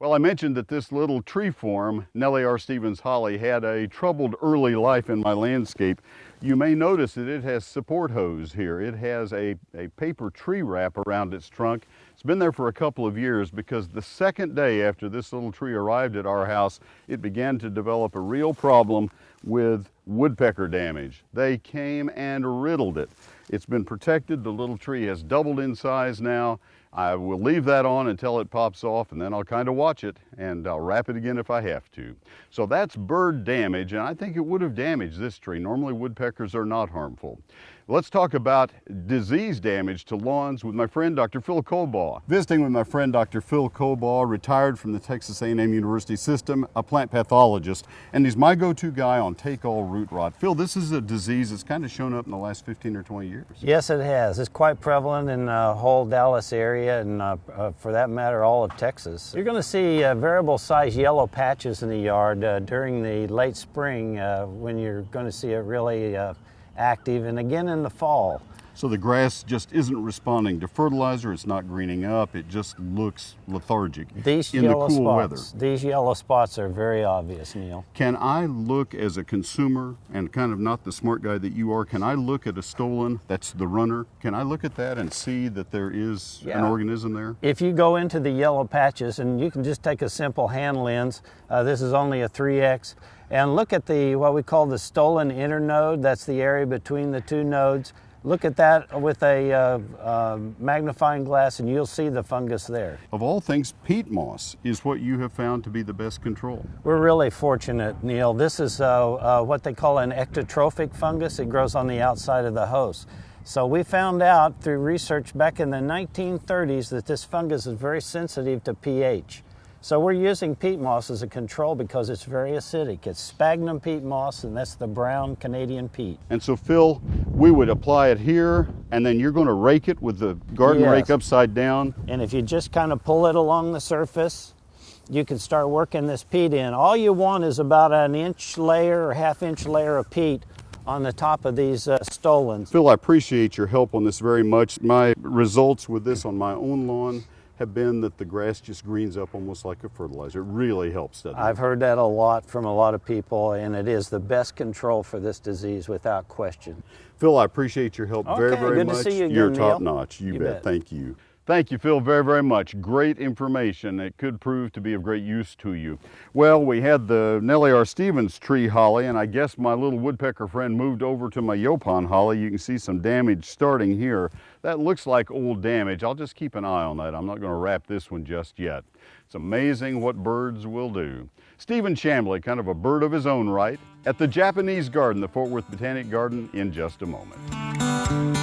Well, I mentioned that this little tree form, Nellie R. Stevens holly, had a troubled early life in my landscape. You may notice that it has support hose here. It has a paper tree wrap around its trunk. It's been there for a couple of years because the second day after this little tree arrived at our house, it began to develop a real problem with woodpecker damage. They came and riddled it. It's been protected. The little tree has doubled in size now. I will leave that on until it pops off, and then I'll kind of watch it, and I'll wrap it again if I have to. So that's bird damage, and I think it would have damaged this tree. Normally woodpeckers are not harmful. Let's talk about disease damage to lawns with my friend Dr. Phil Colbaugh. Visiting with my friend Dr. Phil Colbaugh, retired from the Texas A&M University system, a plant pathologist, and he's my go-to guy on take-all root rot. Phil, this is a disease that's kind of shown up in the last 15 or 20 years. Yes, it has. It's quite prevalent in the whole Dallas area and for that matter, all of Texas. You're going to see variable size yellow patches in the yard during the late spring when you're going to see it really active, and again in the fall. So the grass just isn't responding to fertilizer, it's not greening up, it just looks lethargic in the cool weather. These yellow spots are very obvious, Neil. Can I look as a consumer, and kind of not the smart guy that you are, can I look at a stolon, that's the runner, can I look at that and see that there is an organism there? If you go into the yellow patches, and you can just take a simple hand lens, this is only a 3X, and look at what we call the stolon internode, that's the area between the two nodes. Look at that with a magnifying glass and you'll see the fungus there. Of all things, peat moss is what you have found to be the best control. We're really fortunate, Neil. This is what they call an ectotrophic fungus. It grows on the outside of the host. So we found out through research back in the 1930s that this fungus is very sensitive to pH. So we're using peat moss as a control because it's very acidic. It's sphagnum peat moss, and that's the brown Canadian peat. And so, Phil, we would apply it here, and then you're going to rake it with the garden rake upside down. And if you just kind of pull it along the surface, you can start working this peat in. All you want is about an inch layer or half-inch layer of peat on the top of these stolons. Phil, I appreciate your help on this very much. My results with this on my own lawn have been that the grass just greens up almost like a fertilizer. It really helps, doesn't it? I've heard that a lot from a lot of people, and it is the best control for this disease without question. Phil, I appreciate your help very, very good much. To see you again, You're Neil. top notch. You bet. Thank you. Thank you, Phil, very, very much. Great information. It could prove to be of great use to you. Well, we had the Nellie R. Stevens tree holly, and I guess my little woodpecker friend moved over to my Yopon holly. You can see some damage starting here. That looks like old damage. I'll just keep an eye on that. I'm not going to wrap this one just yet. It's amazing what birds will do. Stephen Chambly, kind of a bird of his own right, at the Japanese Garden, the Fort Worth Botanic Garden, in just a moment.